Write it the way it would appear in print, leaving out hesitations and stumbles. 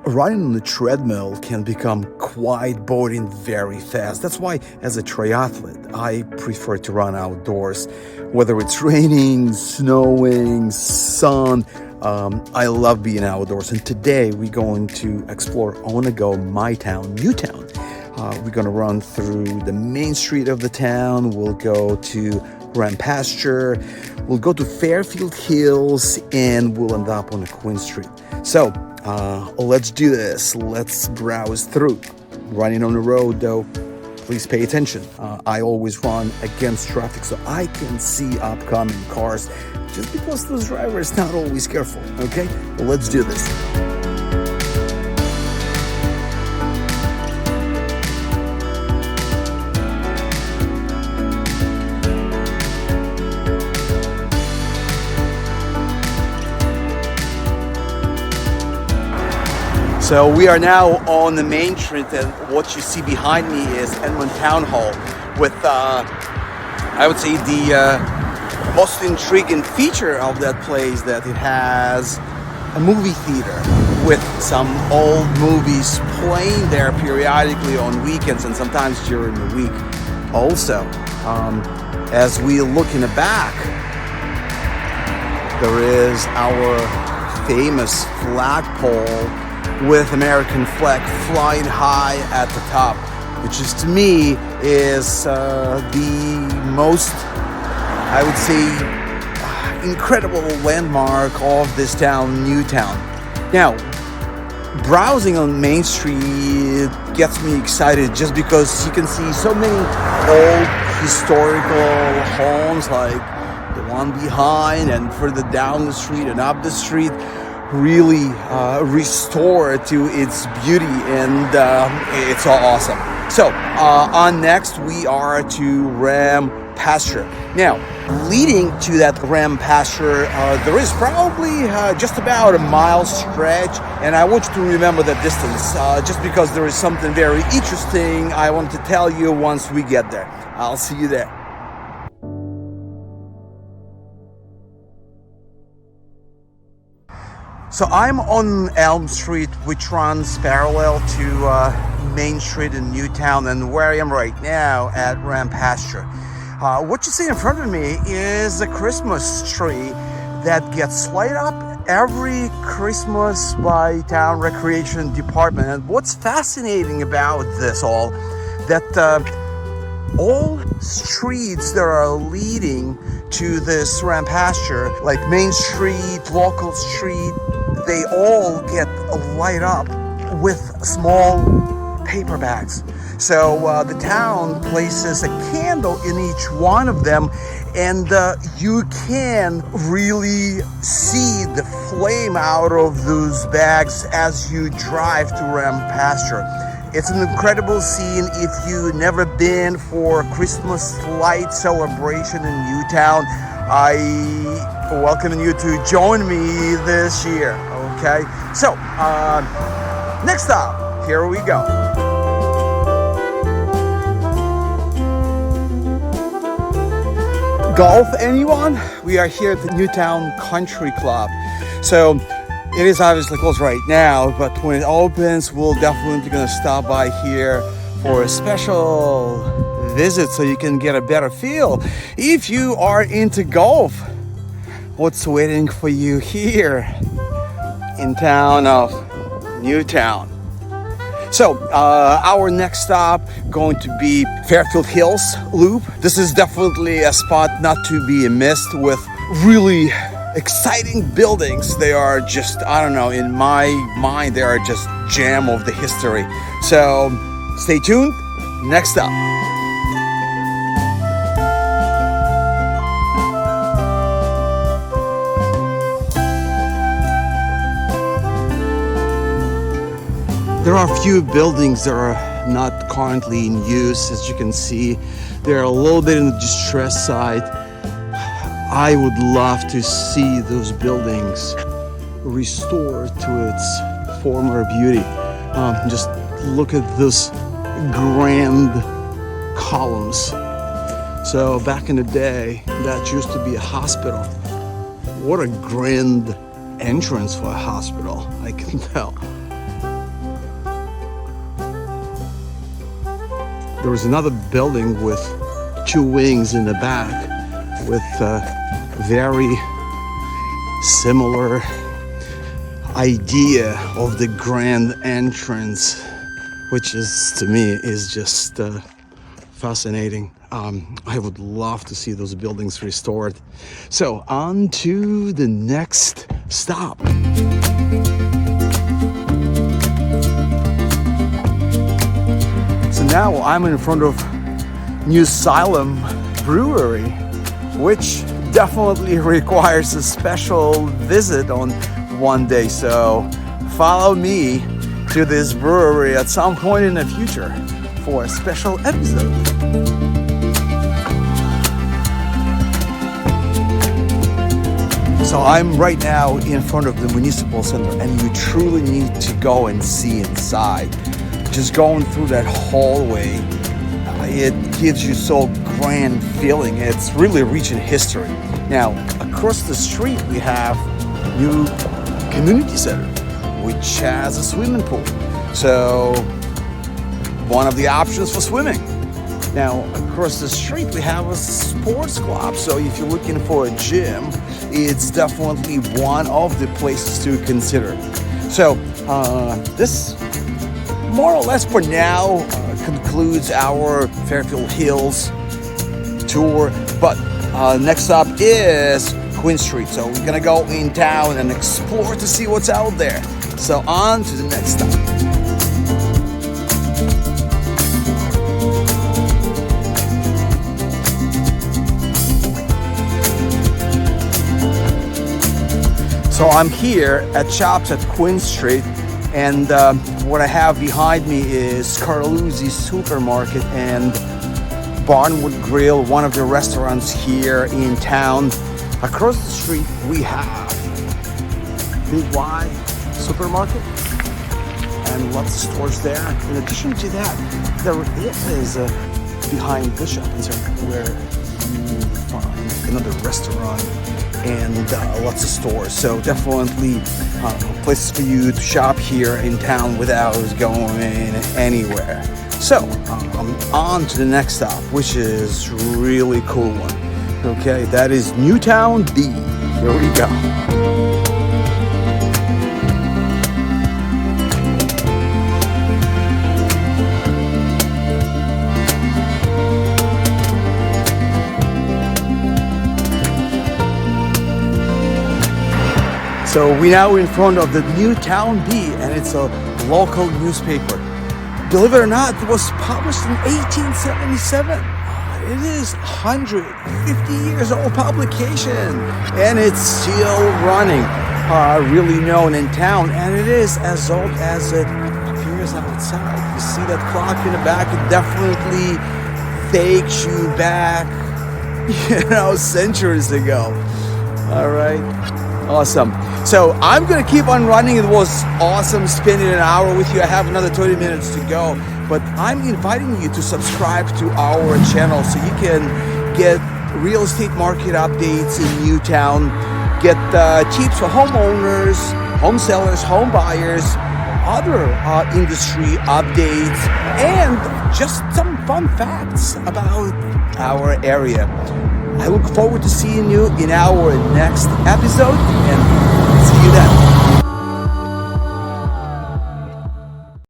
Running on the treadmill can become quite boring very fast. That's why, as a triathlete, I prefer to run outdoors. Whether it's raining, snowing, sun, I love being outdoors. And today we're going to explore, I want to go my town, Newtown. We're going to run through the main street of the town. We'll go to Pasture. We'll go to Fairfield Hills, and we'll end up on Queen Street. So let's do this. Let's browse through. Running on the road, though, please pay attention. I always run against traffic so I can see upcoming cars, just because those drivers not always careful. Okay, well, let's do this. So we are now on the main street, and what you see behind me is Edmond Hall, with I would say the most intriguing feature of that place that it has a movie theater with some old movies playing there periodically on weekends and sometimes during the week. Also, as we look in the back, there is our famous flagpole with American flag flying high at the top, which is, to me, is the most, I would say, incredible landmark of this town, Newtown. Now, browsing on Main Street gets me excited just because you can see so many old historical homes, like the one behind and further down the street and up the street, really restored to its beauty, and it's all awesome. So on next we are to Pasture. Now, leading to that Pasture, there is probably just about a mile stretch, and I want you to remember that distance just because there is something very interesting I want to tell you once we get there. I'll see you there. So I'm on Elm Street, which runs parallel to Main Street in Newtown, and where I am right now at Pasture. What you see in front of me is a Christmas tree that gets lighted up every Christmas by town recreation department. And what's fascinating about this all, that all streets that are leading to this Pasture, like Main Street, Local Street, they all get light up with small paper bags. So the town places a candle in each one of them, and you can really see the flame out of those bags as you drive to Pasture. It's an incredible scene. If you've never been for Christmas light celebration in Newtown, I welcome you to join me this year. Okay, so next up, here we go. Golf, anyone? We are here at the Newtown Country Club. So it is obviously closed right now, but when it opens, we'll definitely gonna stop by here for a special visit so you can get a better feel. If you are into golf, what's waiting for you here in town of Newtown? So our next stop going to be Fairfield Hills Loop. This is definitely a spot not to be missed, with really exciting buildings. They are just, I don't know, in my mind, they are just gem of the history. So stay tuned. Next up. There are a few buildings that are not currently in use. As you can see, they're a little bit in the distress side. I would love to see those buildings restored to its former beauty. Just look at those grand columns. So back in the day, that used to be a hospital. What a grand entrance for a hospital, I can tell. there is another building with 2 wings in the back with very similar idea of the grand entrance, which is, to me, is just fascinating. I would love to see those buildings restored. So on to the next stop. So now I'm in front of NewSylum Brewery, which definitely requires a special visit on one day. So follow me to this brewery at some point in the future for a special episode. So I'm right now in front of the Municipal Center, and you truly need to go and see inside. Just going through that hallway, it gives you so grand feeling. It's really rich in history. Now, across the street we have new community center, which has a swimming pool. So one of the options for swimming. Now, across the street we have a sports club. So if you're looking for a gym, it's definitely one of the places to consider. So this more or less for now concludes our Fairfield Hills tour, but next stop is Queen Street. So we're gonna go in town and explore to see what's out there. So on to the next stop. So I'm here at Shops at Queen Street, and what I have behind me is Caraluzzi supermarket and Barnwood Grill, one of the restaurants here in town. Across the street we have Big Y supermarket and lots of stores there. In addition to that, there is behind the shopping center where you find another restaurant and lots of stores. So definitely places for you to shop here in town without going anywhere. So on to the next stop, which is really cool one. Okay, that is Newtown Bee. Here we go. So we're now in front of the Newtown Bee, and it's a local newspaper. Believe it or not, it was published in 1877. It is 150 years old publication, and it's still running. Really known in town, and it is as old as it appears outside. You see that clock in the back? It definitely takes you back, centuries ago. All right. Awesome. So I'm going to keep on running. It was awesome spending an hour with you. I have another 30 minutes to go, but I'm inviting you to subscribe to our channel so you can get real estate market updates in Newtown, get tips for homeowners, home sellers, home buyers, other industry updates, and just some fun facts about our area. I look forward to seeing you in our next episode, and see you then.